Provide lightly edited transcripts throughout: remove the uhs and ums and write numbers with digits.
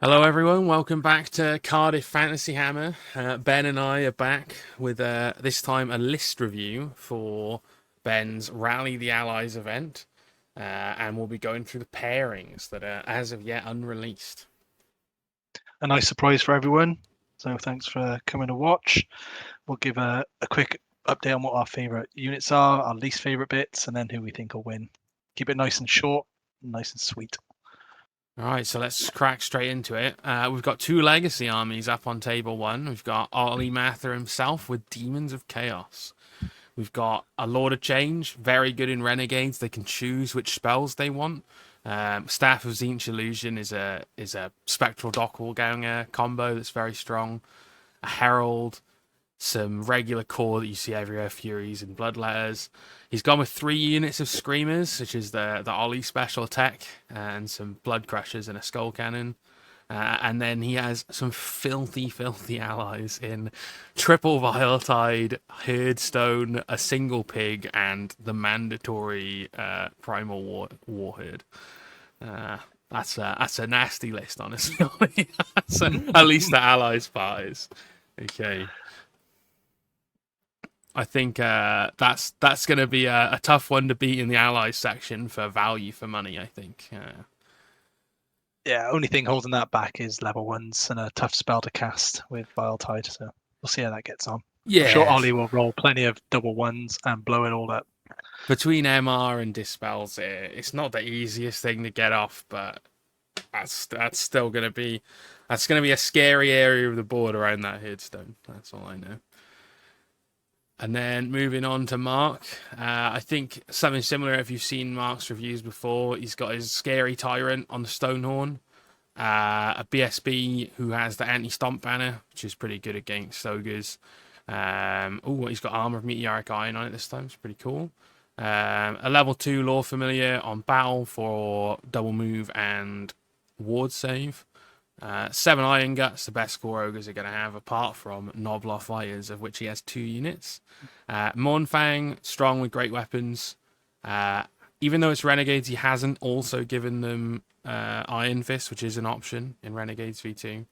Hello, everyone. Welcome back to Cardiff Fantasy Hammer. Ben and I are back with this time a list review for Ben's Rally the Allies event, and we'll be going through the pairings that are as of yet unreleased. A nice surprise for everyone. So thanks for coming to watch. We'll give a quick update on what our favourite units are, our least favourite bits, and then who we think will win. Keep it nice and short, nice and sweet. All right, so let's crack straight into it. We've got two legacy armies up on table one. We've got Ollie Mather himself with Demons of Chaos. We've got a Lord of Change, very good in Renegades. They can choose which spells they want. Staff of Tzeentch Illusion is a Spectral Doppelganger combo that's very strong. A Herald, some regular core that you see everywhere, Furies and Bloodletters. He's gone with 3 units of Screamers, which is the Ollie special attack, and some Blood Crushers and a Skull Cannon. And then he has some filthy, filthy allies in triple Viletide, Herdstone, a single pig, and the mandatory Primal Warherd. That's a nasty list, honestly. At least the allies part is. Okay. I think that's going to be a tough one to beat in the allies section for value for money, I think. Yeah, only thing holding that back is level ones and a tough spell to cast with Viletide. So we'll see how that gets on. I'm sure Yeah, Ollie will roll plenty of double ones and blow it all up. between MR and Dispels, it's not the easiest thing to get off, but that's still going to be a scary area of the board around that headstone. That's all I know. And then moving on to Mark, I think something similar. If you've seen Mark's reviews before, he's got his scary tyrant on the Stonehorn, a BSB who has the anti-stomp banner, which is pretty good against ogres. He's got armor of meteoric iron on it this time. It's pretty cool. A level 2 Lore Familiar on battle for double move and ward save. 7 Iron Guts, the best core ogres are going to have, apart from Noblar Fires, of which he has 2 units. Mournfang, strong with great weapons. Even though it's Renegades, he hasn't also given them Iron Fist, which is an option in Renegades V2.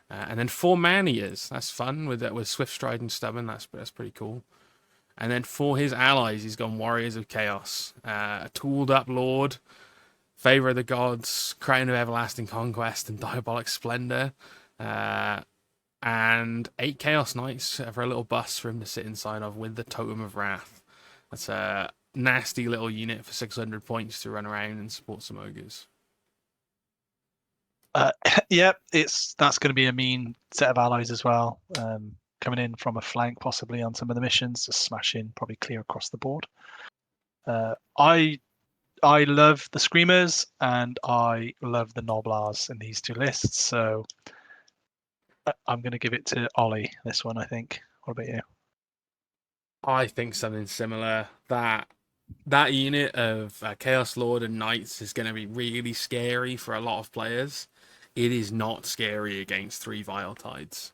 And then 4 Man-Eaters, that's fun, with Swift Stride and Stubborn, that's pretty cool. And then for his allies, he's gone Warriors of Chaos. A tooled up Lord, Favor of the Gods, Crown of Everlasting Conquest, and Diabolic Splendor. And 8 Chaos Knights for a little bus for him to sit inside of with the Totem of Wrath. That's a nasty little unit for 600 points to run around and support some ogres. Yeah, that's going to be a mean set of allies as well. Coming in from a flank, possibly on some of the missions, just smashing, probably clear across the board. I love the Screamers and I love the Noblars in these two lists, so I'm going to give it to Ollie, this one, I think. What about you? I think something similar. That unit of Chaos Lord and Knights is going to be really scary for a lot of players. It is not scary against 3 Vile Tides.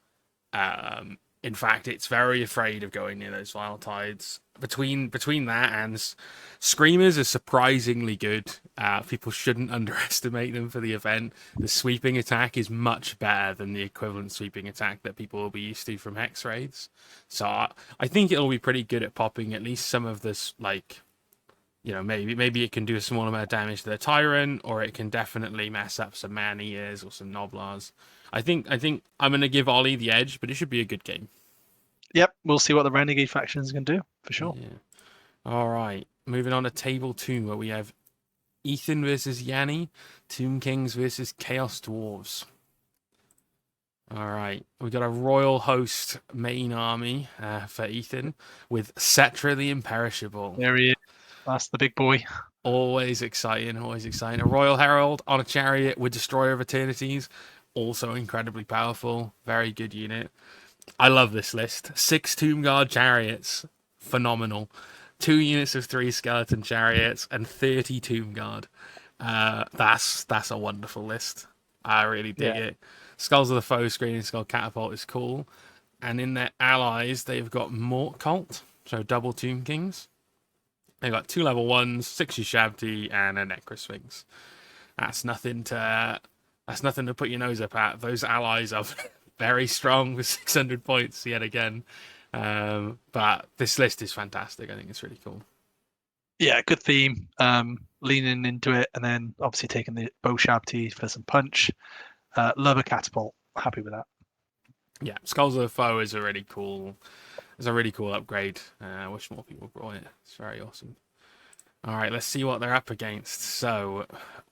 In fact, it's very afraid of going near those Vile Tides. Between that and Screamers are surprisingly good. People shouldn't underestimate them for the event. The sweeping attack is much better than the equivalent sweeping attack that people will be used to from Hex raids. So I think it'll be pretty good at popping at least some of this, like, maybe it can do a small amount of damage to the Tyrant, or it can definitely mess up some Man-Eaters or some Noblars. I think I'm going to give Ollie the edge, but it should be a good game. Yep, we'll see what the Renegade faction is going to do, for sure. Yeah. All right, moving on to table 2, where we have Ethan versus Yanni, Tomb Kings versus Chaos Dwarves. All right, we've got a Royal Host main army for Ethan with Cetra the Imperishable. There he is. That's the big boy. Always exciting, always exciting. A Royal Herald on a chariot with Destroyer of Eternities, also incredibly powerful. Very good unit. I love this list. 6 Tomb Guard chariots, phenomenal. 2 units of 3 skeleton chariots and 30 Tomb Guard. That's a wonderful list. I really dig it. Skulls of the Foe, Screening Skull, Catapult is cool. And in their allies, they've got Mort Cult, so double Tomb Kings. They've got 2 level 1s, 6 Ushabti, and a Necrosphinx. That's nothing to that's nothing to put your nose up at. Those allies are very strong with 600 points yet again. But this list is fantastic. I think it's really cool. Yeah, good theme. Leaning into it, and then obviously taking the bow shabty for some punch. Love a catapult. Happy with that. Yeah, Skulls of the Foe is a really cool. It's a really cool upgrade. I wish more people brought it. It's very awesome. All right, let's see what they're up against. So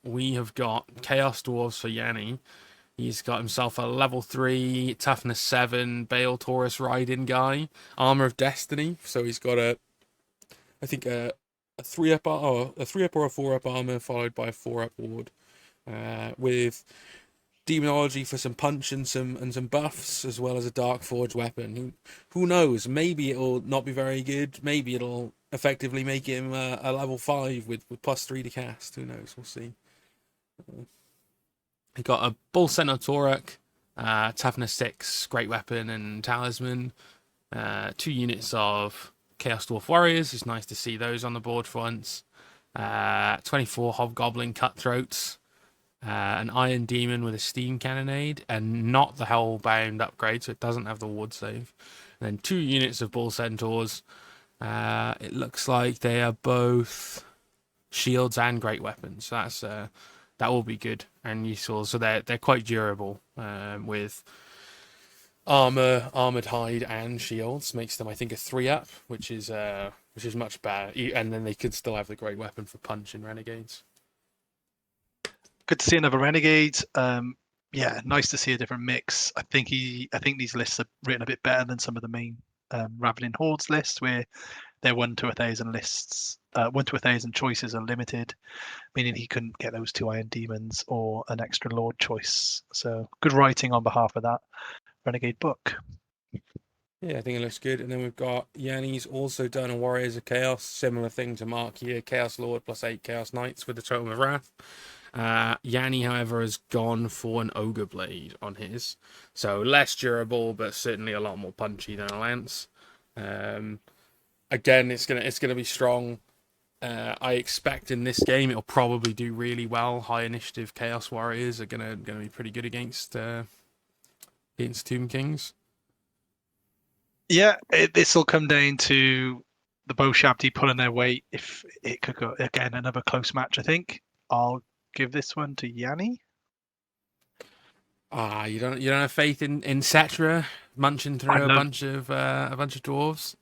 we have got Chaos Dwarves for Yanni. He's got himself a level 3, toughness 7, Bale Taurus riding guy, Armor of Destiny. So he's got I think a 3-up or a 3-up or a 4-up armor followed by a 4-up ward, with Demonology for some punch and some buffs, as well as a Dark Forge weapon. Who knows? Maybe it'll not be very good. Maybe it'll effectively make him a level 5 with +3 to cast. Who knows? We'll see. He got a Bull Centaur Toruk, toughness 6, great weapon and talisman. 2 units of Chaos Dwarf Warriors. It's nice to see those on the board for once. 24 Hobgoblin Cutthroats. An Iron Demon with a Steam Cannonade, and not the Hellbound upgrade, so it doesn't have the ward save. And then 2 units of Bull Centaurs. It looks like they are both shields and great weapons. So that will be good and useful. So they're quite durable, with armored hide and shields. Makes them, I think, a 3-up, which is much better. And then they could still have the great weapon for punch in Renegades. Good to see another Renegade. Yeah, nice to see a different mix. I think these lists are written a bit better than some of the main Ravening Hordes lists, where their 1 to 1,000 lists, 1 to 1,000 choices are limited, meaning he couldn't get those 2 Iron Demons or an extra Lord choice. So good writing on behalf of that Renegade book. Yeah, I think it looks good. And then we've got Yanni's also done a Warriors of Chaos, similar thing to Mark here, Chaos Lord +8 Chaos Knights with the Totem of Wrath. Yanni, however, has gone for an Ogre Blade on his, so less durable, but certainly a lot more punchy than a Lance. Again, it's gonna be strong. I expect in this game it'll probably do really well. High initiative Chaos Warriors are gonna be pretty good against Tomb Kings. Yeah, this will come down to the Bow Shabty pulling their weight. If it could go again, another close match, I think I'll give this one to Yanni. You don't have faith in Cetra munching through a bunch of dwarves?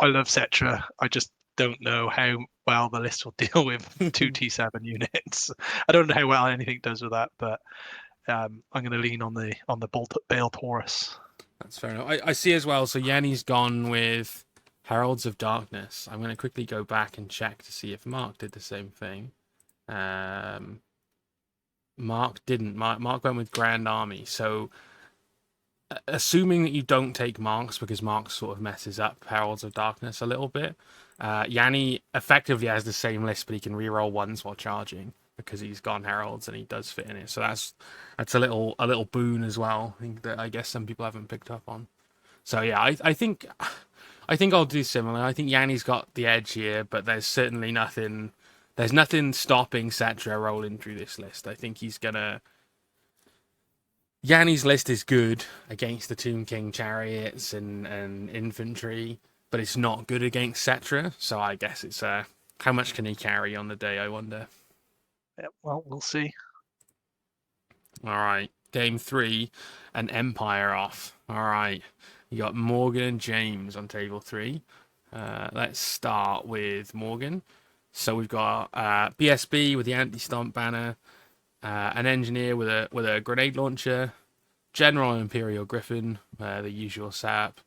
I love Cetra. I just don't know how well the list will deal with 2 T7 units. I don't know how well anything does with that, but I'm going to lean on the Bale Taurus. That's fair enough. I see as well. So Yanni's gone with Heralds of Darkness. I'm going to quickly go back and check to see if Mark did the same thing. Mark didn't. Mark went with Grand Army. So, assuming that you don't take Marks, because Mark sort of messes up Heralds of Darkness a little bit, Yanni effectively has the same list, but he can reroll ones while charging because he's gone Heralds and he does fit in it. So that's a little boon as well. That I guess some people haven't picked up on. So yeah, I think I'll do similar. I think Yanni's got the edge here, but there's certainly nothing. There's nothing stopping Cetra rolling through this list. I think he's gonna. Yanni's list is good against the Tomb King chariots and infantry, but it's not good against Cetra. So I guess it's how much can he carry on the day? I wonder. Yeah, well, we'll see. All right, game 3, an Empire off. All right, you got Morgan and James on table 3. Let's start with Morgan. So we've got BSB with the anti-stomp banner, an engineer with a grenade launcher, general Imperial Griffin, the usual setup,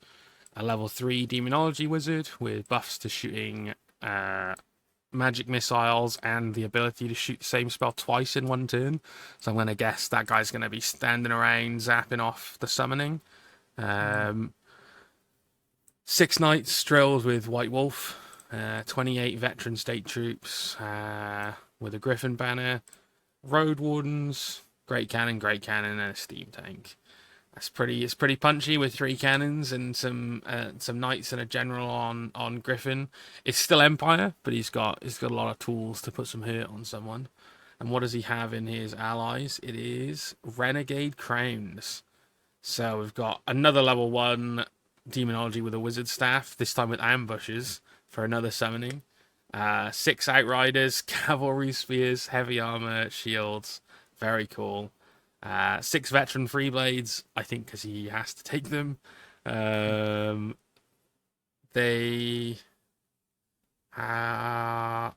a level 3 demonology wizard with buffs to shooting magic missiles and the ability to shoot the same spell twice in one turn. So I'm going to guess that guy's going to be standing around zapping off the summoning. 6 knights drilled with White Wolf, 28 veteran state troops with a Griffin banner, road wardens, great cannon, and a steam tank. It's pretty punchy with 3 cannons and some knights and a general on Griffin. It's still Empire, but he's got a lot of tools to put some hurt on someone. And what does he have in his allies? It is Renegade Crowns. So we've got another level 1 Demonology with a Wizard Staff, this time with ambushes for another summoning. 6 Outriders, Cavalry Spears, Heavy Armor, Shields. Very cool. 6 Veteran Freeblades, I think because he has to take them. They...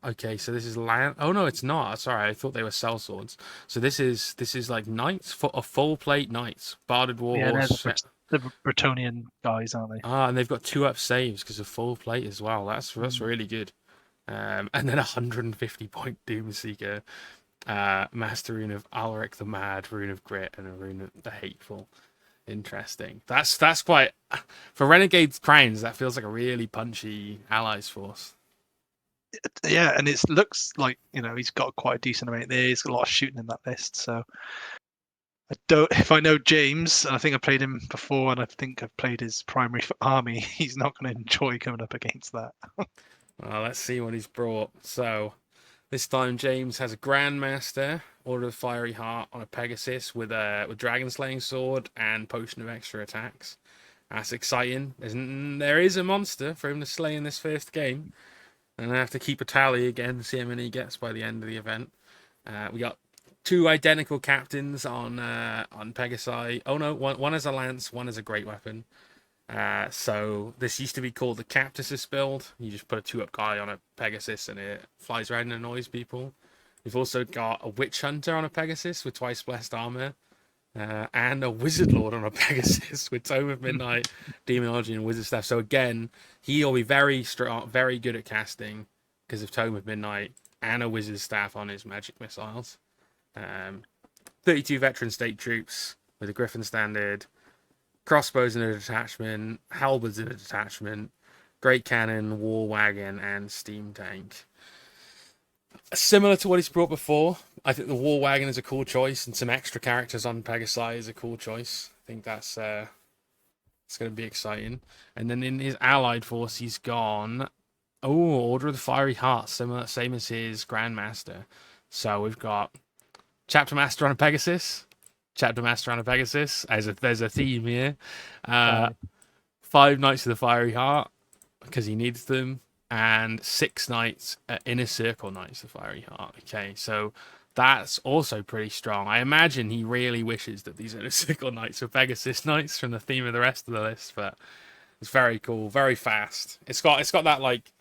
okay, so this is land. Oh no, it's not. Sorry, I thought they were sellswords. So this is like knights, for a full plate knights, barded Yeah, they're warhorse. the Bretonian guys, aren't they? And they've got 2-up saves because of full plate as well. That's really good. And then 150 point Doomseeker, Master Rune of Alaric the Mad, Rune of Grit, and a Rune of the Hateful. Interesting. That's quite for Renegade's Crowns. That feels like a really punchy allies force. Yeah, and it looks like he's got quite a decent amount there. He's got a lot of shooting in that list. So if I know James, and I think I played him before, and I think I've played his primary army, he's not going to enjoy coming up against that. Well, let's see what he's brought. So this time James has a Grandmaster, Order of the Fiery Heart on a Pegasus with Dragon Slaying Sword and Potion of Extra Attacks. That's exciting. There is a monster for him to slay in this first game. And I have to keep a tally again to see how many he gets by the end of the event. We got 2 identical captains on Pegasi. Oh no, one is a lance, one is a great weapon. So this used to be called the Captasis build. You just put a 2-up guy on a Pegasus and it flies around and annoys people. We've also got a Witch Hunter on a Pegasus with twice blessed armor. And a Wizard Lord on a Pegasus with Tome of Midnight, Demonology, and Wizard Staff. So again, he'll be very strong, very good at casting because of Tome of Midnight and a Wizard Staff on his magic missiles. 32 veteran state troops with a Griffin Standard, crossbows in a detachment, halberds in a detachment, great cannon, war wagon, and steam tank. Similar to what he's brought before, I think the War Wagon is a cool choice, and some extra characters on Pegasi is a cool choice. I think that's it's going to be exciting. And then in his allied force, he's gone. Oh, Order of the Fiery Heart, same as his Grandmaster. So we've got Chapter Master on a Pegasus, Chapter Master on a Pegasus. There's a theme here. 5 Knights of the Fiery Heart because he needs them. And 6 Knights, Inner Circle Knights of Fiery Heart. Okay, so that's also pretty strong. I imagine he really wishes that these Inner Circle Knights were Pegasus Knights from the theme of the rest of the list, but it's very cool, very fast. It's got that like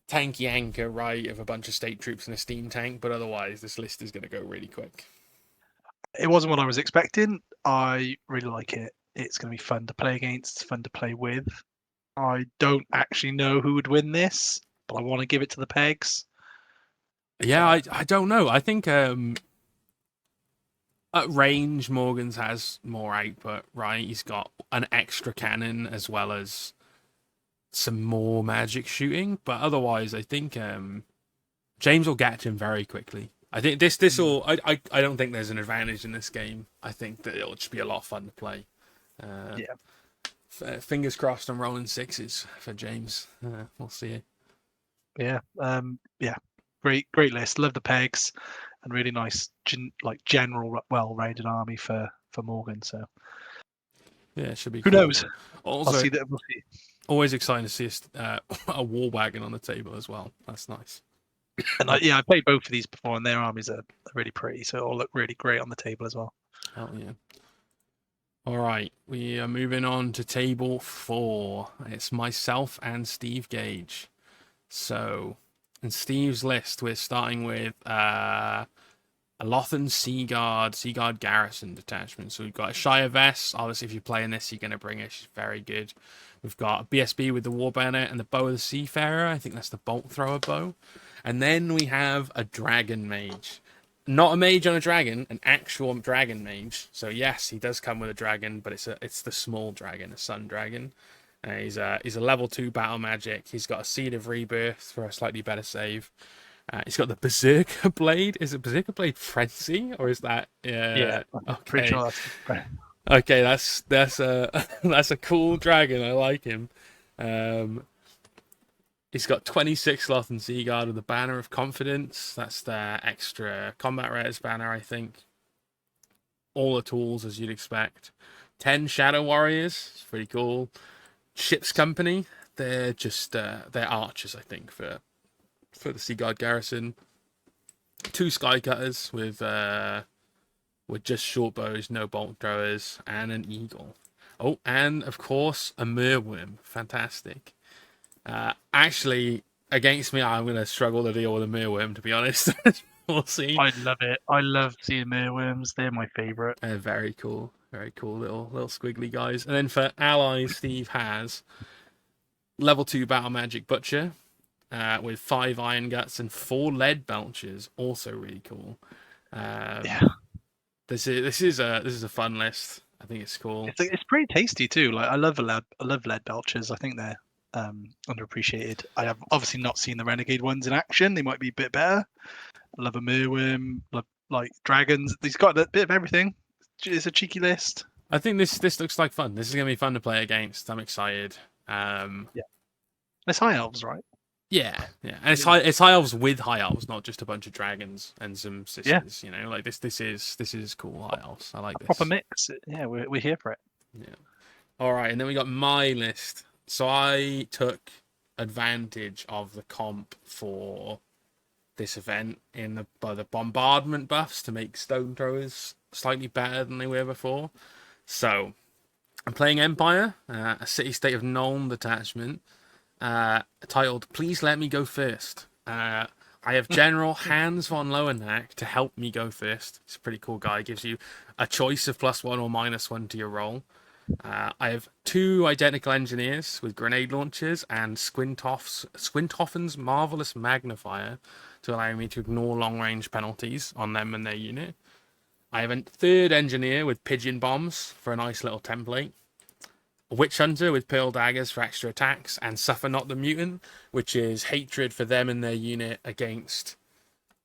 tanky anchor, right, of a bunch of state troops and a steam tank, but otherwise this list is going to go really quick. It wasn't what I was expecting. I really like it. It's going to be fun to play against, fun to play with. I don't actually know who would win this, but I want to give it to the pegs. Yeah, I don't know. I think at range, Morgan's has more output, right? He's got an extra cannon as well as some more magic shooting, but otherwise, I think James will get him very quickly. I think this will. I don't think there's an advantage in this game. I think that it'll just be a lot of fun to play. Yeah. Fingers crossed I'm rolling 6s for James. We'll see. Yeah. Yeah. Great list. Love the pegs, and really nice, general, well-rounded army for Morgan. So yeah, it should be. Who cool. knows? Also, I'll see that. We'll see. Always exciting to see a war wagon on the table as well. That's nice. And I played both of these before, and their armies are really pretty. So it'll look really great on the table as well. Hell yeah. All right, we are moving on to table 4. It's myself and Steve Gage. So, in Steve's list, we're starting with a Lothan Seaguard Garrison detachment. So we've got a Shire Vest. Obviously, if you're playing this, you're going to bring it. She's very good. We've got a BSB with the War Bayonet and the Bow of the Seafarer. I think that's the Bolt Thrower Bow. And then we have a Dragon Mage. Not a mage on a dragon, an actual dragon mage. So yes, he does come with a dragon, but it's the small dragon, a sun dragon. He's a level 2 battle magic. He's got a Seed of Rebirth for a slightly better save. He's got the Berserker Blade. Is it Berserker Blade Frenzy, or is that? Yeah. Okay. Pretty sure that's. Okay, that's a cool dragon. I like him. He's got 26 Sloth and Seaguard with the Banner of Confidence. That's their extra combat rares banner, I think. All the tools as you'd expect. 10 Shadow Warriors. It's pretty cool. Ship's Company. They're just they're archers, I think, for the Seaguard garrison. 2 Sky Cutters with just short bows, no bolt throwers, and an eagle. Oh, and of course a Merworm. Fantastic. Actually, against me, I'm going to struggle to deal with a Merworm, to be honest. We'll see. I love it. I love seeing mealworms. They're my favourite. Very cool. Very cool little squiggly guys. And then for allies, Steve has level 2 Battle Magic Butcher with 5 Iron Guts and 4 Lead Belchers. Also really cool. Yeah. This is a fun list. I think it's cool. It's pretty tasty too. Like I love lead belchers. I think they're underappreciated. I have obviously not seen the Renegade ones in action. They might be a bit better. I love a Merworm. Love like dragons. He's got a bit of everything. It's a cheeky list. I think this looks like fun. This is gonna be fun to play against. I'm excited. Yeah. It's high elves, right? Yeah, and it's high elves with high elves, not just a bunch of dragons and some sisters. You know, like this is cool high elves. I like this proper mix. Yeah, we're here for it. Yeah. All right, and then we got my list. So I took advantage of the comp for this event by the bombardment buffs to make stone throwers slightly better than they were before. So I'm playing Empire, a City State of Nuln detachment. Titled "Please Let Me Go First." I have General Hans von Loenack to help me go first. He's a pretty cool guy. Gives you a choice of +1 or -1 to your roll. I have 2 identical engineers with grenade launchers and Squinthoffen's Marvelous Magnifier to allow me to ignore long-range penalties on them and their unit. I have a 3rd engineer with pigeon bombs for a nice little template. A Witch Hunter with Pearl Daggers for extra attacks, and Suffer Not the Mutant, which is hatred for them and their unit against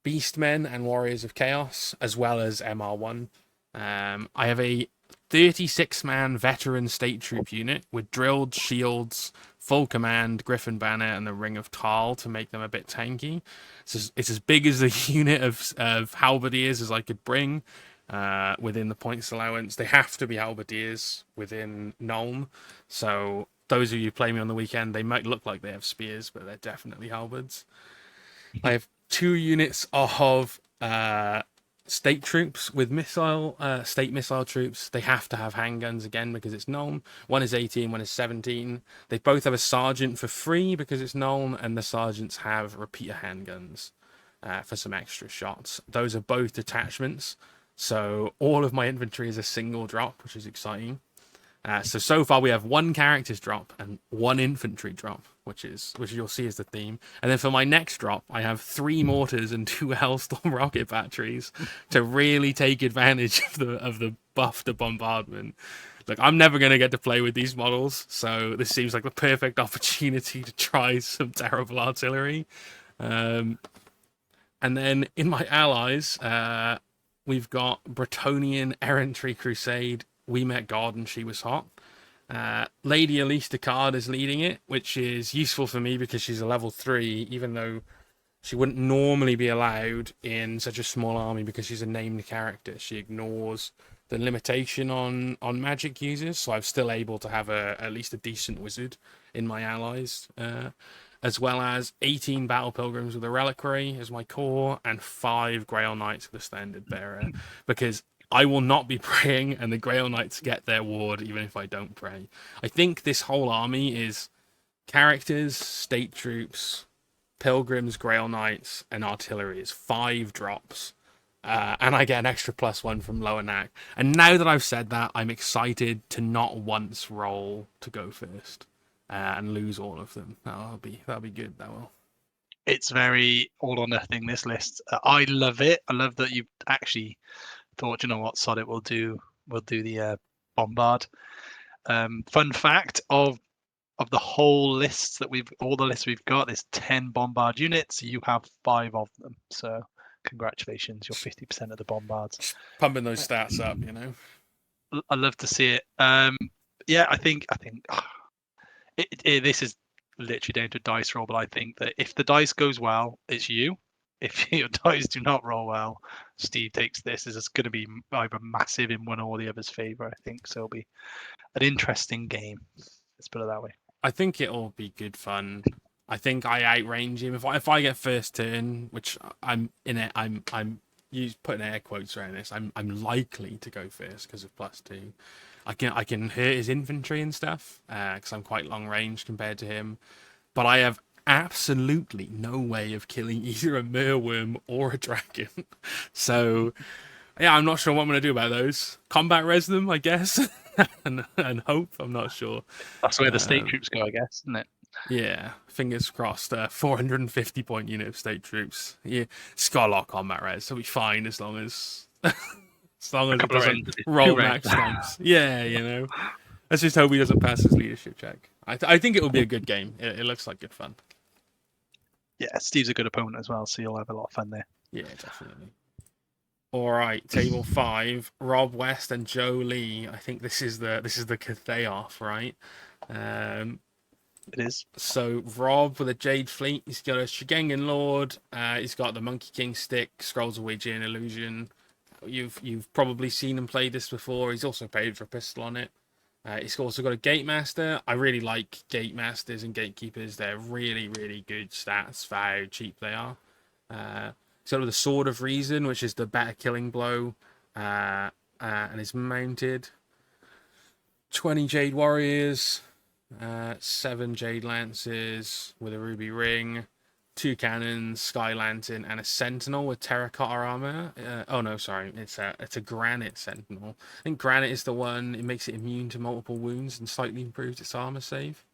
Beastmen and Warriors of Chaos, as well as MR1. I have a 36-man veteran state troop unit with drilled shields, full command, Griffin Banner, and the Ring of Tal to make them a bit tanky. It's as big as the unit of halberdiers as I could bring. Within the points allowance. They have to be halberdiers within Nuln. So those of you who play me on the weekend, they might look like they have spears, but they're definitely halberds. I have 2 units of state troops with state missile troops. They have to have handguns again because it's Nuln. One is 18, one is 17. They both have a sergeant for free because it's Nuln, and the sergeants have repeater handguns for some extra shots. Those are both detachments. So all of my inventory is a single drop, which is exciting. So far we have 1 character's drop and 1 infantry drop, which you'll see is the theme. And then for my next drop, I have 3 mortars and 2 Hellstorm rocket batteries to really take advantage of the buff to bombardment. Look, I'm never going to get to play with these models, so this seems like the perfect opportunity to try some terrible artillery. And then in my allies, we've got Bretonnian Errantry Crusade. We met God and she was hot. Lady Elise Descartes is leading it, which is useful for me because she's a level 3, even though she wouldn't normally be allowed in such a small army because she's a named character. She ignores the limitation on magic users, so I'm still able to have at least a decent wizard in my allies. As well as 18 Battle Pilgrims with a Reliquary as my core, and 5 Grail Knights with a Standard Bearer, because I will not be praying, and the Grail Knights get their ward even if I don't pray. I think this whole army is characters, state troops, Pilgrims, Grail Knights, and artillery is 5 drops. And I get an extra +1 from Loenack. And now that I've said that, I'm excited to not once roll to go first. And lose all of them. That'll be good. That will. It's very all or nothing, this list. I love it. I love that you've actually thought, you know what, sod it, we'll do the bombard. Fun fact of the whole lists that all the lists we've got, there's 10 bombard units. You have 5 of them. So congratulations, you're 50% of the bombards. Just pumping those stats up, you know. I love to see it. Yeah, I think this is literally down to a dice roll. But I think that if the dice goes well, it's you. If your dice do not roll well, Steve takes this. This is going to be either massive in one or the other's favor. I think so. It'll be an interesting game. Let's put it that way. I think it'll be good fun. I think I outrange him if I get first turn, which I'm in it. I'm putting air quotes around this. I'm likely to go first because of +2. I can hurt his infantry and stuff because I'm quite long range compared to him, but I have absolutely no way of killing either a mealworm or a dragon. So yeah, I'm not sure what I'm gonna do about those. Combat res them, I guess, and hope. I'm not sure. That's where the state troops go, I guess, isn't it? Yeah, fingers crossed. 450 point unit of state troops. Yeah, it's got a lot of combat res, so we'll be fine as long as it doesn't roll max stamps. Yeah, you know. Let's just hope he doesn't pass his leadership check. I think it will be a good game. It looks like good fun. Yeah, Steve's a good opponent as well, so you'll have a lot of fun there. Yeah, definitely. All right, table 5. Rob West and Joe Lee. I think this is the Cathay off, right? It is. So Rob with a Jade Fleet. He's got a Shigengan Lord. He's got the Monkey King stick, Scrolls of Ouija, Illusion. You've probably seen him play this before. He's also paid for a pistol on it. He's also got a Gatemaster. I really like Gatemasters and Gatekeepers. They're really, really good stats for how cheap they are. He's got the Sword of Reason, which is the better killing blow, and is mounted. 20 Jade Warriors, 7 Jade Lances with a Ruby Ring, 2 cannons, Sky Lantern, and a Sentinel with terracotta armor. Oh no, sorry, it's a Granite Sentinel. I think Granite is the one. It makes it immune to multiple wounds and slightly improves its armor save.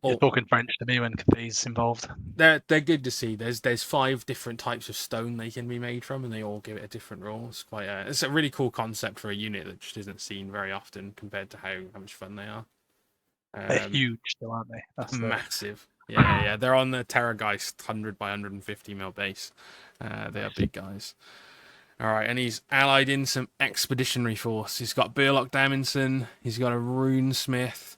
You're talking French to me when Cathay's involved. They're good to see. There's 5 different types of stone they can be made from, and they all give it a different role. It's a really cool concept for a unit that just isn't seen very often compared to how much fun they are. They're huge, though, aren't they? That's massive. Yeah. They're on the Terrorgeist 100 by 150 mil base. They are big guys. All right, and he's allied in some expeditionary force. He's got Burlock Daminson. He's got a Runesmith.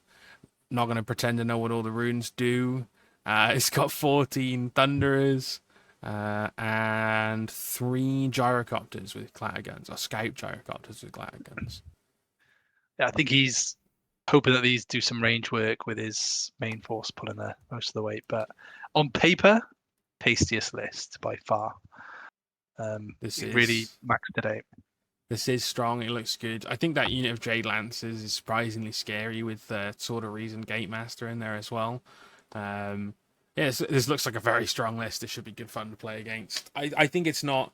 Not going to pretend to know what all the runes do. It's got 14 Thunderers and 3 Gyrocopters with clatter guns, or Scout Gyrocopters with clatter guns. Yeah, I think he's hoping that these do some range work with his main force pulling most of the weight. But on paper, tastiest list by far. This is really maxed it out. This is strong. It looks good. I think that unit of Jade Lancers is surprisingly scary with the Sword of Reason Gatemaster in there as well. This looks like a very strong list. This should be good fun to play against. I think it's not,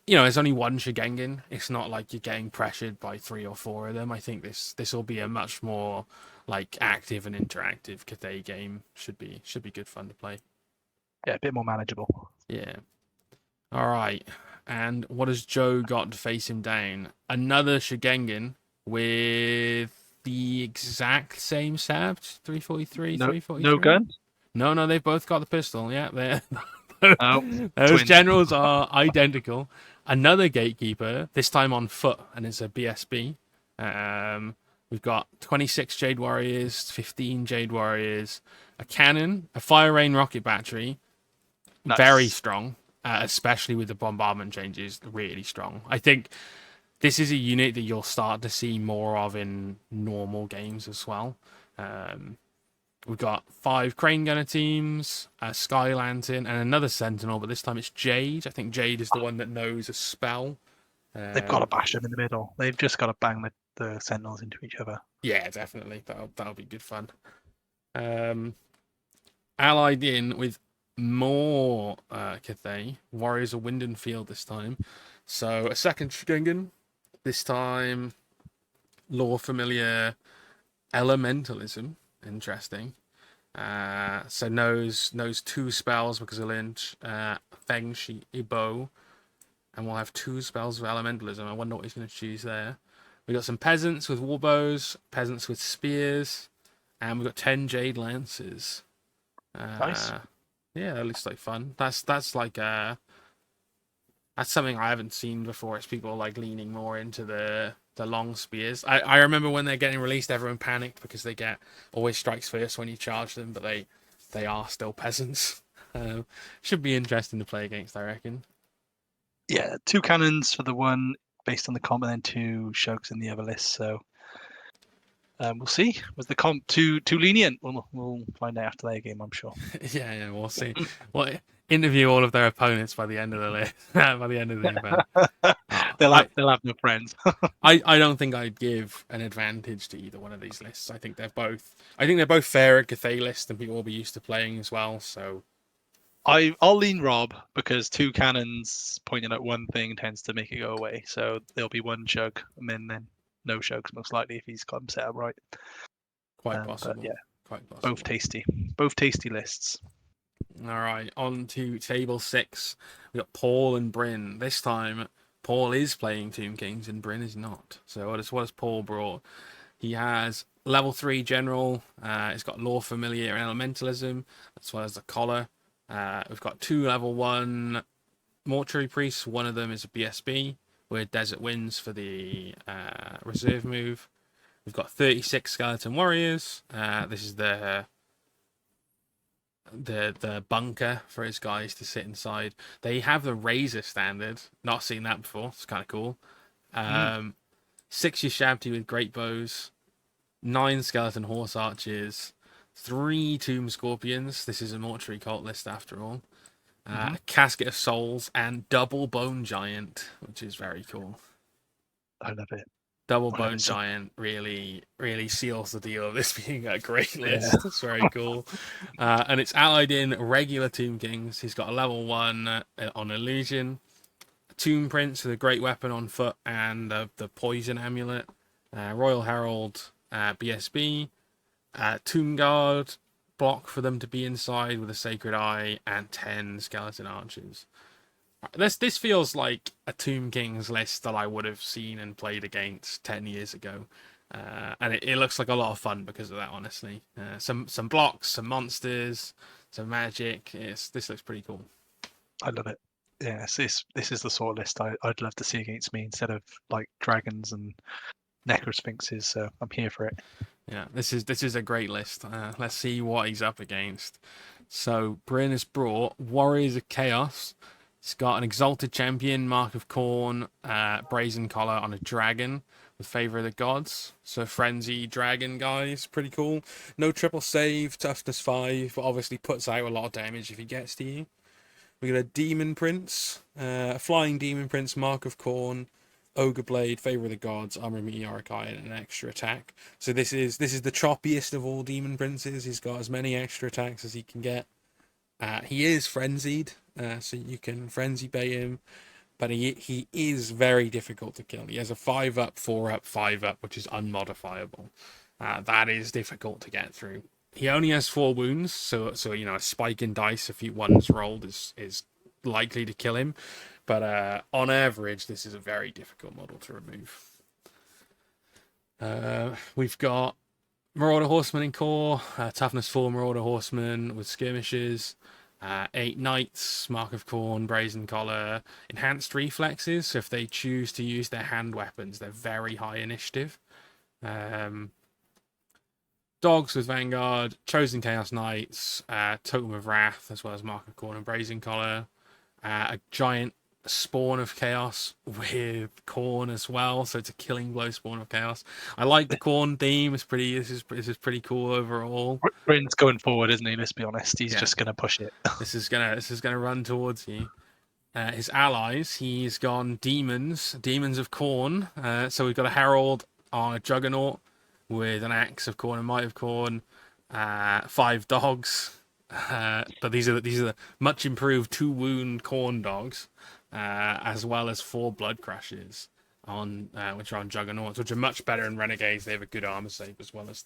there's only one Shigengan. It's not like you're getting pressured by 3 or 4 of them. I think this will be a much more like active and interactive Cathay game. Should be good fun to play. Yeah, a bit more manageable. Yeah. All right. And what has Joe got to face him down? Another Shigengan with the exact same setup, 343, 343. No gun? No, they've both got the pistol. Yeah, those twins. Generals are identical. Another Gatekeeper, this time on foot, and it's a BSB. We've got 26 Jade Warriors, 15 Jade Warriors, a cannon, a Fire Rain rocket battery. Nice. Very strong. Especially with the bombardment changes, really strong. I think this is a unit that you'll start to see more of in normal games as well. We've got 5 Crane Gunner teams, a Sky Lantern, and another Sentinel, but this time it's Jade. I think Jade is the one that knows a spell. They've got to bash them in the middle. They've just got to bang the Sentinels into each other. Yeah, definitely. That'll be good fun. Allied in with more Cathay, Warriors of Wind and Field this time. So a second Shigengan, this time lore familiar elementalism. Interesting. So knows 2 spells because of Lynch, Feng Shi Ibo, and we'll have 2 spells of elementalism. I wonder what he's going to choose there. We got some peasants with warbows, peasants with spears, and we've got 10 Jade Lances. Nice. Yeah, that looks like fun. That's like that's something I haven't seen before. It's people like leaning more into the long spears. I remember when they're getting released, everyone panicked because they get always strikes first when you charge them, but they are still peasants. Should be interesting to play against, I reckon. Yeah, 2 cannons for the one based on the comp, and then 2 shugs in the other list. So we'll see. Was the comp too lenient? We'll find out after their game, I'm sure. Yeah, we'll see. Well, interview all of their opponents by the end of the list, by the end of the event. they'll have no friends. I don't think I'd give an advantage to either one of these lists. I think they're both fair at Cathay list, and people will be used to playing as well. So I'll lean Rob because 2 cannons pointing at one thing tends to make it go away. So there'll be 1 shug and then no shugs most likely if he's got them set up right. quite possible. But yeah, quite possible. Both tasty lists. All right, on to table 6. We got Paul and Bryn. This time, Paul is playing Tomb Kings and Bryn is not. So what has Paul brought? He has level 3 general. He's got Law Familiar and Elementalism, as well as the collar. We've got 2 level 1 Mortuary Priests. One of them is a BSB with Desert Winds for the reserve move. We've got 36 Skeleton Warriors. This is the bunker for his guys to sit inside. They have the Razor standard. Not seen that before. It's kind of cool. 6 Yashabti with great bows. 9 Skeleton Horse Archers. 3 Tomb Scorpions. This is a mortuary cult list after all. A Casket of Souls and Double Bone Giant, which is very cool. I love it. Double Bone Giant really seals the deal of this being a great list. Yeah. It's very cool. And it's allied in regular Tomb Kings. He's got a level 1 on Illusion. Tomb Prince with a great weapon on foot and the Poison Amulet. Royal Herald, BSB. Tomb Guard, block for them to be inside with a Sacred Eye, and 10 Skeleton Archers. This feels like a Tomb Kings list that I would have seen and played against 10 years ago. And it looks like a lot of fun because of that, honestly. Some blocks, some monsters, some magic. This looks pretty cool. I love it. Yes, this is the sort of list I'd love to see against me instead of like dragons and necrosphinxes. So I'm here for it. Yeah, this is a great list. Let's see what he's up against. So Bryn has brought Warriors of Chaos. He's got an Exalted Champion, Mark of Corn, Brazen Collar on a dragon with Favor of the Gods. So Frenzy Dragon guys, pretty cool. No triple save, toughness 5, but obviously puts out a lot of damage if he gets to you. We got a Demon Prince, a Flying Demon Prince, Mark of Corn, Ogre Blade, Favor of the Gods, Armor Meteoric Eye, and an extra attack. So this is the choppiest of all Demon Princes. He's got as many extra attacks as he can get. He is frenzied, so you can frenzy bait him, but he is very difficult to kill. He has a 5-up, 4-up, 5-up, which is unmodifiable. That is difficult to get through. He only has 4 wounds, so you know, a spike in dice if he one's rolled is likely to kill him. But on average, this is a very difficult model to remove. We've got Marauder Horseman in core, toughness 4 Marauder Horseman with skirmishes, 8 Knights, Mark of Corn, Brazen Collar, enhanced reflexes. So if they choose to use their hand weapons, they're very high initiative. Dogs with Vanguard, Chosen Chaos Knights, Totem of Wrath, as well as Mark of Corn and Brazen Collar, a giant Spawn of Chaos with Corn as well, so it's a killing blow Spawn of Chaos. I like the Corn theme. This is pretty cool overall. Bryn's going forward, isn't he? Let's be honest. He's just gonna push it. This is gonna run towards you. His allies, he's gone Demons of Corn. So we've got a Herald on a Juggernaut with an Axe of Corn and Might of Corn. 5 dogs. But these are the much improved 2 wound Corn dogs. As well as 4 Blood Crushes on which are on Juggernauts, which are much better in Renegades. They have a good armor save as well as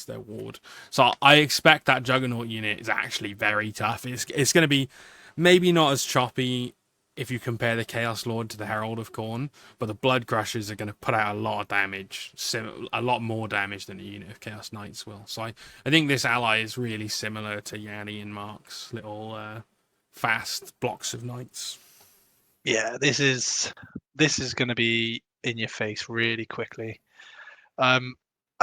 their ward. So I expect that Juggernaut unit is actually very tough. It's going to be maybe not as choppy if you compare the Chaos Lord to the Herald of Corn, but the Blood Crushers are going to put out a lot of damage, a lot more damage than a unit of Chaos Knights will. So I think this ally is really similar to Yanni and Mark's little fast blocks of knights. Yeah, this is going to be in your face really quickly. I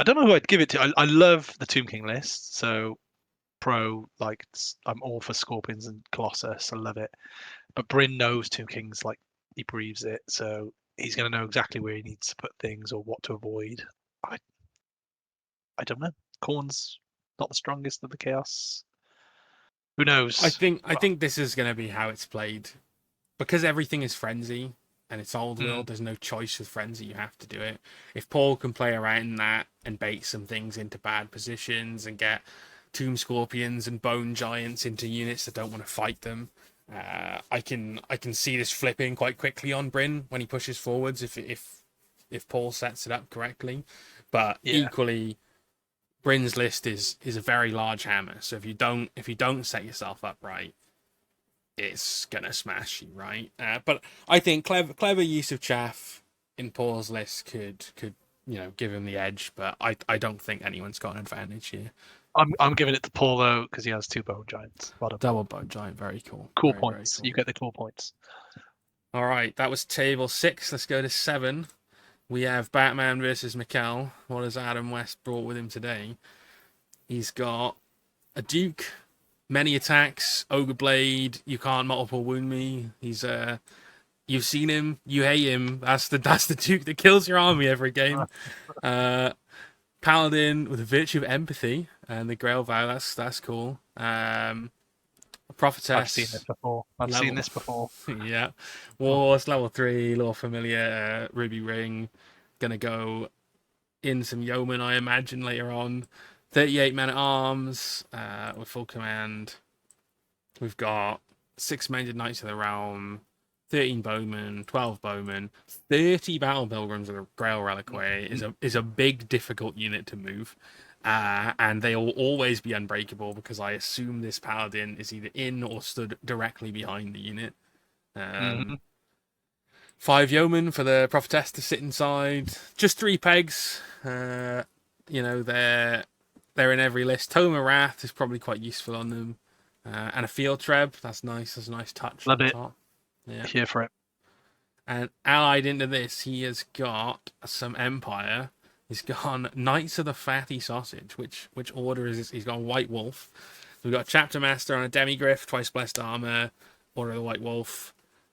don't know who I'd give it to. I love the Tomb King list. So pro, like I'm all for Scorpions and Colossus. I love it. But Bryn knows Tomb King's like he breathes it, so he's gonna know exactly where he needs to put things or what to avoid. I I don't know. Khorne's not the strongest of the chaos. Who knows? I think this is going to be how it's played because everything is frenzy and it's old world. There's no choice with frenzy. You have to do it. If Paul can play around that and bait some things into bad positions and get Tomb Scorpions and Bone Giants into units that don't want to fight them, I can see this flipping quite quickly on Bryn when he pushes forwards if Paul sets it up correctly. But Yeah. equally, Bryn's list is a very large hammer. So if you don't set yourself up right, it's gonna smash you, right? But I think clever use of chaff in Paul's list could give him the edge. But I don't think anyone's got an advantage here. I'm giving it to Paul though because he has two bone giants. Double bone giant, very cool. Cool Very, very points. cool. You get the cool points. All right, that was table 6. Let's go to 7. We have Batman versus Mikkel. What has Adam West brought with him today? He's got a Duke, many attacks, Ogre Blade. You can't multiple wound me. He's you've seen him, you hate him. That's the Duke that kills your army every game. Paladin with the virtue of empathy and the Grail Vow. That's cool. Prophetess. I've seen this before. I've seen this before. Yeah. Wars, level 3, Law Familiar, Ruby Ring. Gonna go in some Yeoman, I imagine, later on. 38 men at arms with full command. We've got 6 Mended Knights of the Realm, 13 Bowmen, 12 Bowmen, 30 Battle Pilgrims with a Grail Reliquary is a big, difficult unit to move. And they will always be unbreakable because I assume this Paladin is either in or stood directly behind the unit. 5 Yeomen for the Prophetess to sit inside. Just 3 pegs. They're in every list. Tome of Wrath is probably quite useful on them. And a Field Treb. That's nice. That's a nice touch. Love on it. top. Yeah. Here for it. And allied into this, he has got some Empire. He's got Knights of the Fatty Sausage. Which order is this? He's got a White Wolf. We've got Chapter Master on a Demigriff, twice blessed armor, Order of the White Wolf.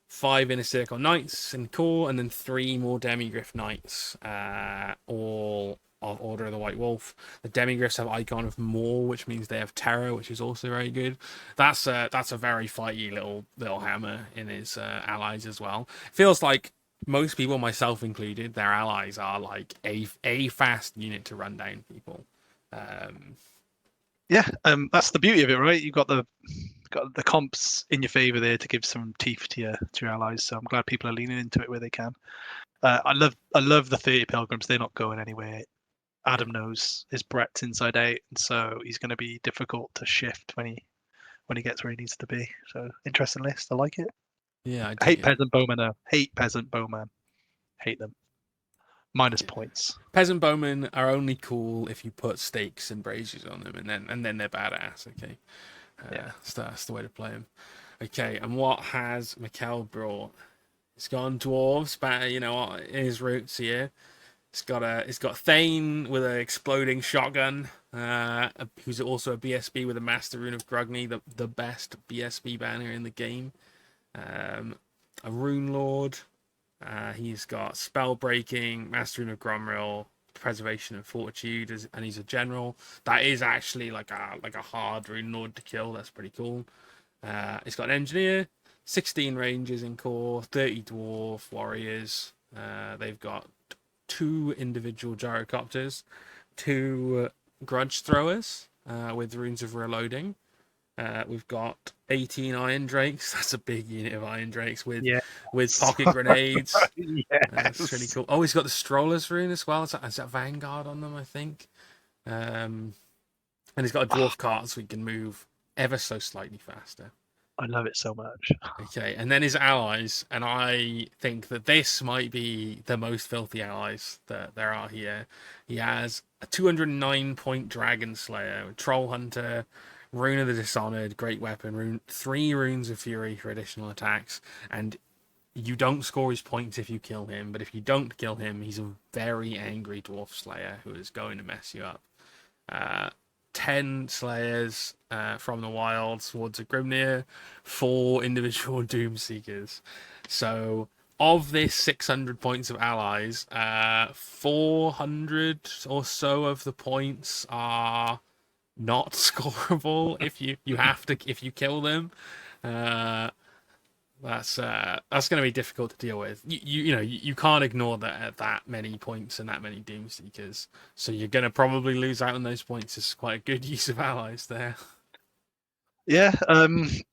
5 Inner Circle Knights in core, and then 3 more Demigriff Knights, all of Order of the White Wolf. The Demigriffs have Icon of Maul, which means they have Terror, which is also very good. That's a very fighty little hammer in his allies as well. Feels like most people, myself included, their allies are like a fast unit to run down people. Yeah, that's the beauty of it, right? You've got the comps in your favor there to give some teeth to your allies. So I'm glad people are leaning into it where they can. I love the 30 pilgrims. They're not going anywhere. Adam knows his breadth inside out, and so he's going to be difficult to shift when he gets where he needs to be. So interesting list. I like it. Yeah, I hate peasant bowman though. Hate peasant bowman. Hate them. Minus points. Peasant bowmen are only cool if you put stakes and braziers on them, and then they're badass. Okay, so that's the way to play them. Okay, and what has Mikkel brought? It's gone dwarves, but in his roots here. It's got Thane with an exploding shotgun, who's also a BSB with a Master Rune of Grugny, the best BSB banner in the game. A Rune Lord. He's got Spell Breaking, Master Rune of Gromril, Preservation and Fortitude, and he's a general. That is actually like a hard Rune Lord to kill. That's pretty cool. He's got an Engineer, 16 Rangers in core, 30 Dwarf Warriors. They've got 2 individual gyrocopters, 2 grudge throwers with runes of reloading. We've got 18 Iron Drakes. That's a big unit of Iron Drakes with pocket grenades. That's really cool. Oh, he's got the Stroller's rune as well. Is that Vanguard on them, I think? And he's got a dwarf cart so he can move ever so slightly faster. I love it so much. Okay, and then his allies, and I think that this might be the most filthy allies that there are here. He has a 209-point Dragon Slayer, Troll Hunter, Rune of the Dishonored, Great Weapon, 3 Runes of Fury for additional attacks, and you don't score his points if you kill him, but if you don't kill him, he's a very angry dwarf slayer who is going to mess you up. 10 slayers from the wilds towards a Grimnir, 4 individual Doom Seekers. So of this 600 points of allies, 400 or so of the points are not scoreable if you kill them. That's going to be difficult to deal with. You can't ignore that many points and that many Doom Seekers. So you're going to probably lose out on those points. It's quite a good use of allies there. Yeah.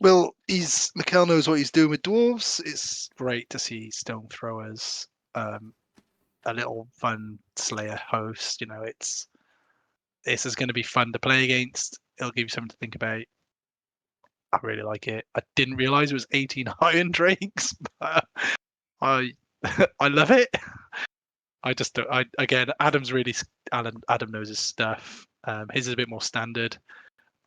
Well, Mikhail knows what he's doing with dwarves. It's great to see stone throwers. A little fun Slayer host. This is going to be fun to play against. It'll give you something to think about. I really like it. I didn't realize it was 18 Iron Drakes, but I I love it. Again, Adam knows his stuff. His is a bit more standard.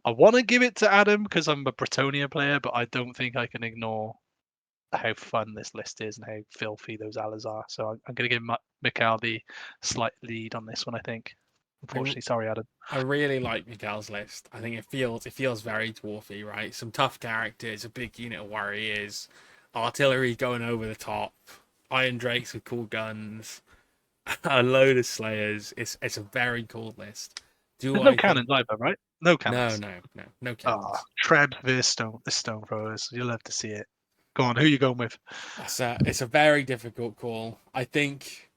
I want to give it to Adam because I'm a Bretonia player, but I don't think I can ignore how fun this list is and how filthy those allies are. So I'm going to give Mikhail the slight lead on this one, I think. Unfortunately, sorry, Adam. I really like Miguel's list. I think it feels very dwarfy, right? Some tough characters, a big unit of warriors, artillery going over the top, Iron Drakes with cool guns, a load of slayers. It's a very cool list. There's no cannons either, right? No cannons. No cannons. Trebs versus the stone throwers. You'll love to see it. Go on, who are you going with? It's a very difficult call. I think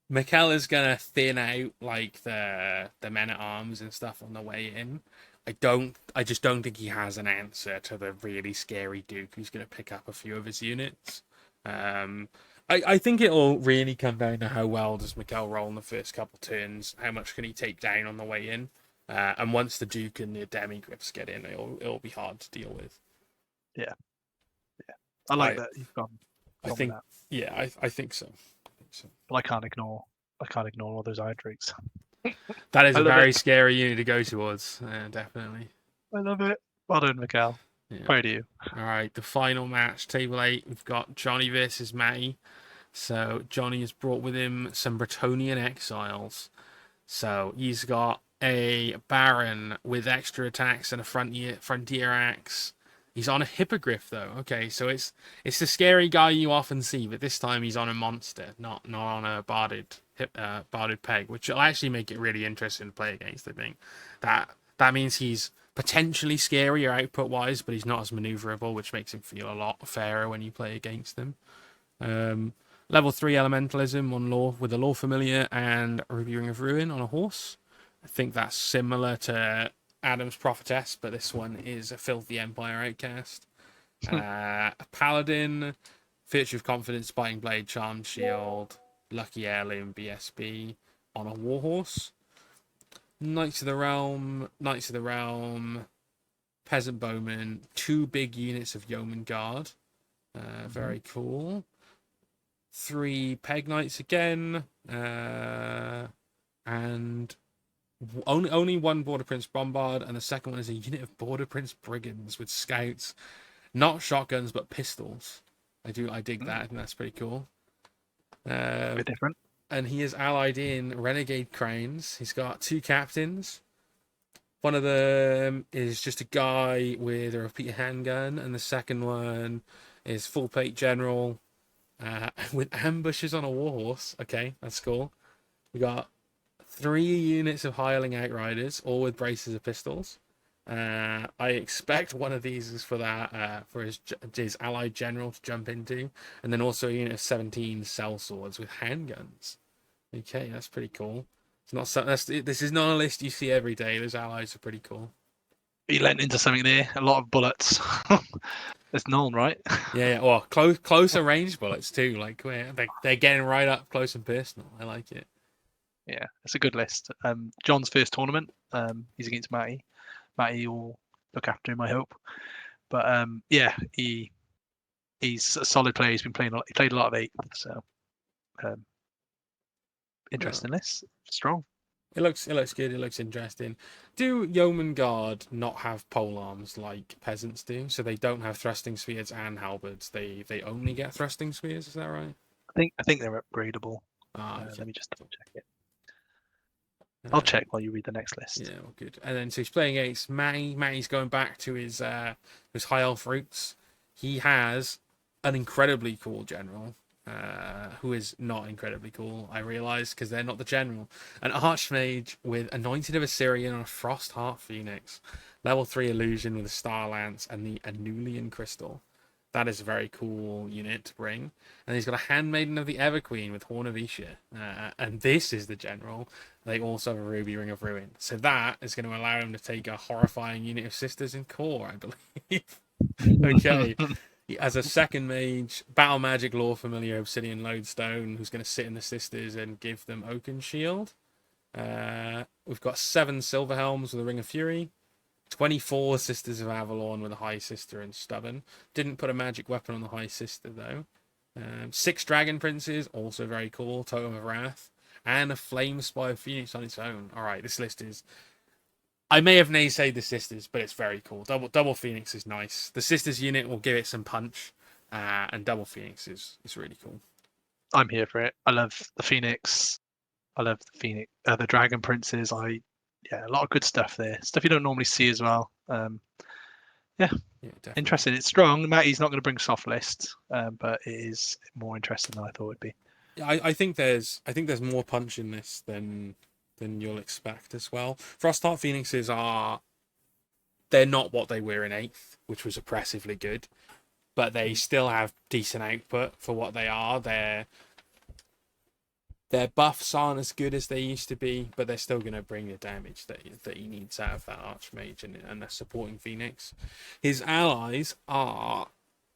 Mikel is gonna thin out like the men at arms and stuff on the way in. I just don't think he has an answer to the really scary Duke who's gonna pick up a few of his units. I think it'll really come down to how well does Mikel roll in the first couple turns, how much can he take down on the way in, and once the Duke and the Demi Grips get in, it'll be hard to deal with. Yeah. I like that you've gone. I think that. Yeah, I think so. But I can't ignore all those Iron Drakes. That is a very scary unit to go towards. Definitely. I love it. Well done, Mikhail. Yeah. Proud of you. All right, the final match, table 8. We've got Johnny versus Matty. So Johnny has brought with him some Bretonian exiles. So he's got a Baron with extra attacks and a frontier axe. He's on a Hippogriff though. Okay, so it's the scary guy you often see, but this time he's on a monster, not on a barded peg, which will actually make it really interesting to play against. I think that means he's potentially scarier output wise, but he's not as maneuverable, which makes him feel a lot fairer when you play against him. Level 3 elementalism on law with a law familiar and a reviewing of ruin on a horse. I think that's similar to Adam's Prophetess, but this one is a filthy Empire outcast. A Paladin, Virtue of Confidence, Biting Blade, Charmed Shield, Lucky Heirloom, BSB on a warhorse. Knights of the Realm, Peasant Bowman, 2 big units of Yeoman Guard. Very cool. 3 Peg Knights again, and only 1 Border Prince Bombard, and the second one is a unit of Border Prince Brigands with scouts, not shotguns but pistols. I dig that, and that's pretty cool. A bit different. And he is allied in Renegade Crowns. He's got 2 captains. One of them is just a guy with a repeater handgun, and the second one is full plate general with ambushes on a warhorse. Okay, that's cool. We got 3 units of hireling outriders, all with braces of pistols. I expect one of these is for that for his allied general to jump into, and then also a unit of 17 sellswords with handguns. Okay, that's pretty cool. This is not a list you see every day. Those allies are pretty cool. He lent into something there. A lot of bullets. It's Nuln, right? Yeah. Well, closer range bullets too. Like they're getting right up close and personal. I like it. Yeah, it's a good list. John's first tournament. He's against Matty. Matty will look after him, I hope. But yeah, he's a solid player. He's been playing. He played a lot of 8, so interesting list. Strong. It looks good. It looks interesting. Do Yeoman Guard not have pole arms like peasants do? So they don't have thrusting spears and halberds. They only get thrusting spears. Is that right? I think they're upgradable. Ah, okay. Let me just double check it. I'll Uh, check while you read the next list. yeah, well, good. And then so he's playing against Matty. Matty's going back to his high elf roots. He has an incredibly cool general, who is not incredibly cool, I realise, because they're not the general. An archmage with Anointed of Assyrian on a Frost Heart Phoenix, level 3 illusion with a Star Lance and the Anulian Crystal. That is a very cool unit to bring. And he's got a Handmaiden of the Everqueen with Horn of Isha. And this is the general. They also have a Ruby Ring of Ruin. So that is going to allow him to take a horrifying unit of Sisters in Core, I believe. Okay. As a second mage, Battle Magic Law Familiar Obsidian Lodestone, who's going to sit in the Sisters and give them Oaken Shield. We've got 7 Silver Helms with a Ring of Fury. 24 Sisters of Avalon with a High Sister and Stubborn. Didn't put a magic weapon on the High Sister, though. 6 Dragon Princes, also very cool. Totem of Wrath. And a Flame Spire Phoenix on its own. Alright, this list is... I may have naysayed the Sisters, but it's very cool. Double Phoenix is nice. The Sisters unit will give it some punch. And Double Phoenix is really cool. I'm here for it. I love the Phoenix. I love the Dragon Princes. A lot of good stuff there. Stuff you don't normally see as well. Yeah, definitely. Interesting. It's strong. Matty's not going to bring soft list, but it is more interesting than I thought it'd be. Yeah, I think there's more punch in this than you'll expect as well. Frostheart Phoenixes they're not what they were in 8th, which was oppressively good, but they still have decent output for what they are. Their buffs aren't as good as they used to be, but they're still going to bring the damage that he needs out of that Archmage and a supporting Phoenix. His allies are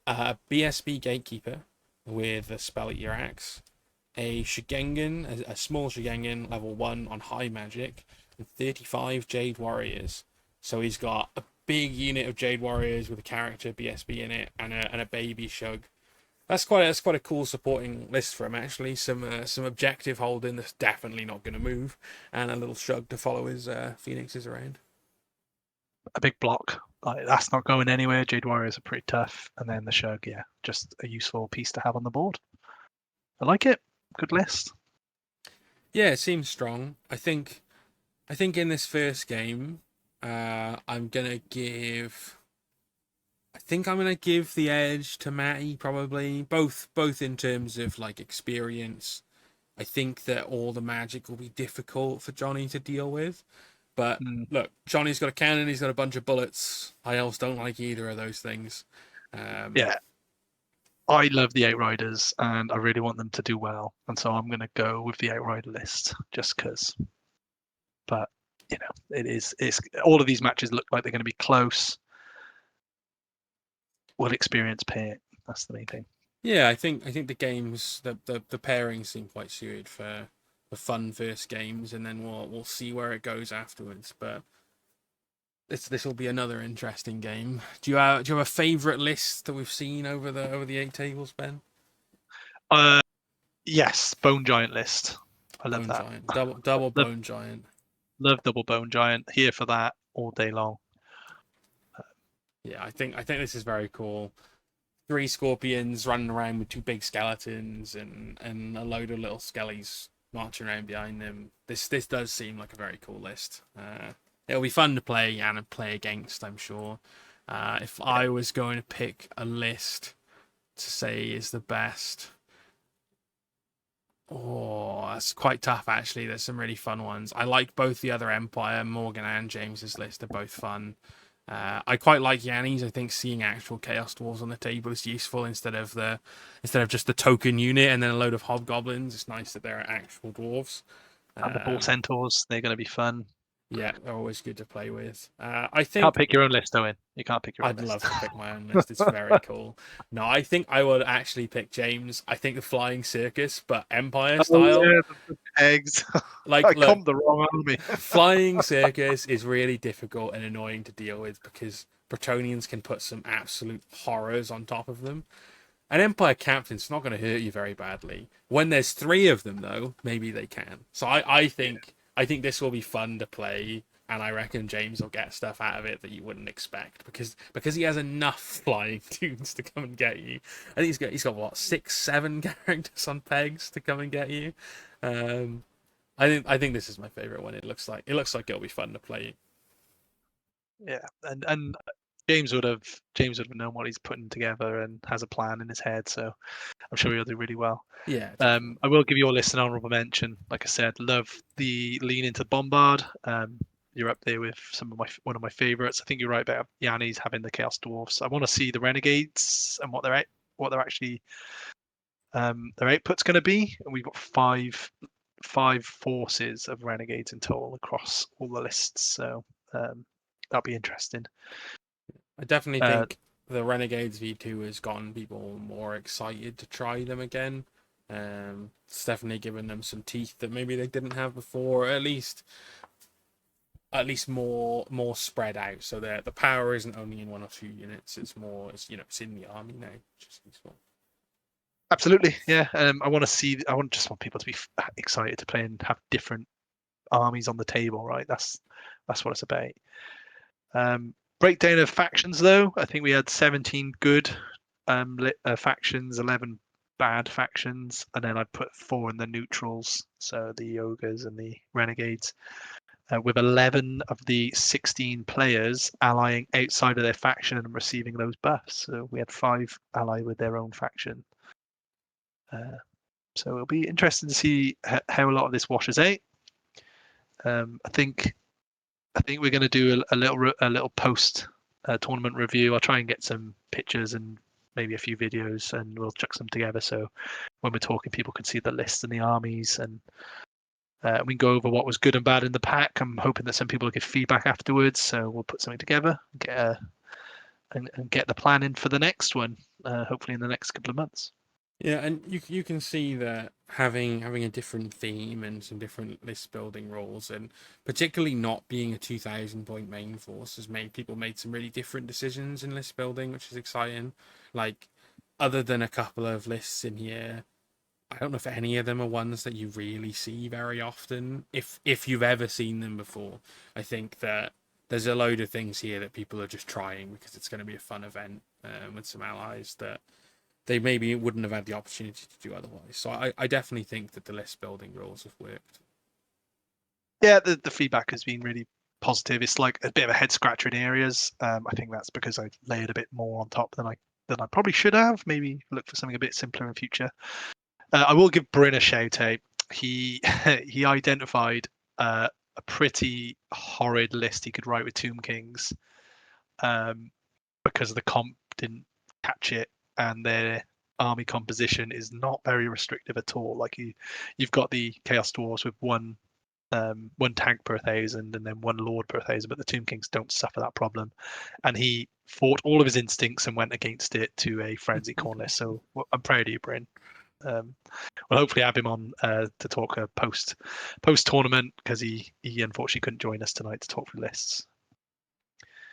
a BSB Gatekeeper with a Spell at Your Axe, a Shigengan, a small Shigengan, level 1 on high magic, and 35 Jade Warriors. So he's got a big unit of Jade Warriors with a character BSB in it and a baby Shug. That's quite a cool supporting list for him, actually. Some objective holding that's definitely not going to move, and a little Shug to follow his Phoenixes around. A big block. That's not going anywhere. Jade Warriors are pretty tough. And then the Shug, just a useful piece to have on the board. I like it. Good list. Yeah, it seems strong. I think in this first game, I'm gonna give the edge to Matty, probably. Both in terms of like experience. I think that all the magic will be difficult for Johnny to deal with. But look, Johnny's got a cannon, he's got a bunch of bullets. High elves don't like either of those things. I love the Outriders and I really want them to do well. And so I'm going to go with the Outrider list just because. But, it's all of these matches look like they're going to be close. Will experience pay it. That's the main thing. Yeah, I think the games, the pairings seem quite suited for fun first games, and then we'll see where it goes afterwards. But this will be another interesting game. Do you have a favourite list that we've seen over the 8 tables, Ben? Yes, Bone Giant list. I love that. Giant. Double Bone Giant. Love double Bone Giant. Here for that all day long. Yeah, I think this is very cool. 3 scorpions running around with 2 big skeletons and a load of little skellies marching around behind them. This does seem like a very cool list. It'll be fun to play and play against, I'm sure. If I was going to pick a list to say is the best, that's quite tough, actually. There's some really fun ones. I like both the other Empire, Morgan and James's list are both fun. I quite like Yanni's. I think seeing actual Chaos Dwarves on the table is useful instead of just the token unit and then a load of hobgoblins. It's nice that there are actual dwarves. And the Bull Centaurs, they're going to be fun. Yeah, they're always good to play with. I think can't pick your own list, Owen. You can't pick your own list. I'd love to pick my own list. It's very cool. No, I think I would actually pick James. I think the Flying Circus, but Empire style. Yeah, the eggs. Like, I come the wrong army. Flying Circus is really difficult and annoying to deal with because Bretonians can put some absolute horrors on top of them. An Empire Captain's not going to hurt you very badly. When there's 3 of them, though, maybe they can. So I think I think this will be fun to play, and I reckon James will get stuff out of it that you wouldn't expect because he has enough flying tunes to come and get you. I think he's got what 6, 7 characters on pegs to come and get you. I think this is my favorite one. It looks like it'll be fun to play. Yeah, and James would have known what he's putting together and has a plan in his head, so I'm sure he'll do really well. Yeah. Definitely. I will give you a list an honorable mention. Like I said, love the lean into Bombard. You're up there with one of my favorites. I think you're right about Yanni's having the Chaos Dwarfs. I want to see the Renegades and what they're actually their output's going to be. And we've got five forces of Renegades in total across all the lists, so that'll be interesting. I definitely think the Renegades V2 has gotten people more excited to try them again. It's definitely given them some teeth that maybe they didn't have before, or at least more spread out. So that the power isn't only in 1 or 2 units; it's it's in the army now, which is useful. Absolutely, yeah. I just want people to be excited to play and have different armies on the table, right? That's what it's about. Breakdown of factions, though. I think we had 17 good factions, 11 bad factions, and then I put 4 in the neutrals, so the ogres and the renegades, with 11 of the 16 players allying outside of their faction and receiving those buffs. So we had 5 ally with their own faction. So it'll be interesting to see how a lot of this washes out. I think we're going to do a little post tournament review. I'll try and get some pictures and maybe a few videos, and we'll chuck some together. So when we're talking, people can see the lists and the armies, and we can go over what was good and bad in the pack. I'm hoping that some people will give feedback afterwards. So we'll put something together, and get the plan in for the next one. Hopefully in the next couple of months. Yeah, and you can see that having a different theme and some different list building rules, and particularly not being a 2,000 point main force, has made people make some really different decisions in list building, which is exciting. Like, other than a couple of lists in here, I don't know if any of them are ones that you really see very often. If you've ever seen them before, I think that there's a load of things here that people are just trying because it's going to be a fun event with some allies that they maybe wouldn't have had the opportunity to do otherwise. So I definitely think that the list building rules have worked. Yeah, the feedback has been really positive. It's like a bit of a head scratcher in areas. I think that's because I layered a bit more on top than I probably should have. Maybe look for something a bit simpler in future. I will give Bryn a shout out. He he identified a pretty horrid list he could write with Tomb Kings, because the comp didn't catch it, and their army composition is not very restrictive at all. Like you've got the Chaos Dwarves with one tank per 1,000 and then 1 lord per 1,000, but the Tomb Kings don't suffer that problem. And he fought all of his instincts and went against it to a frenzy corner. So I'm proud of you, Bryn. We'll hopefully have him on to talk post tournament, because he unfortunately couldn't join us tonight to talk through lists.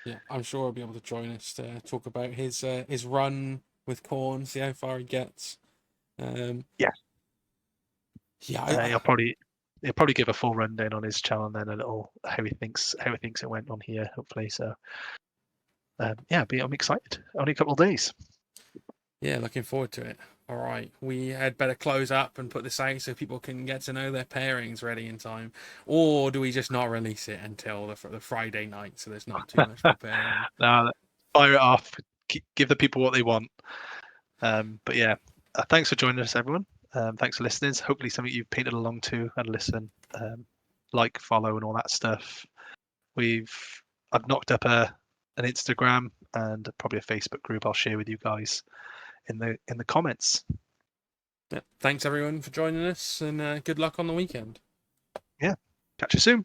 Yeah, I'm sure he'll be able to join us to talk about his run with Khorne, see how far he gets. Yeah, he'll probably give a full rundown on his channel, and then a little how he thinks it went on here, hopefully. So yeah, I'm excited. Only a couple of days. Yeah, looking forward to it. All right, we had better close up and put this out so people can get to know their pairings ready in time, or do we just not release it until the Friday night so there's not too much preparing? No, fire it off. Give the people what they want. But yeah, thanks for joining us, everyone. Thanks for listening. Hopefully something you've painted along to and listen, like, follow, and all that stuff. I've knocked up an Instagram and probably a Facebook group I'll share with you guys in the comments. Yeah, thanks everyone for joining us, and good luck on the weekend. Yeah, catch you soon.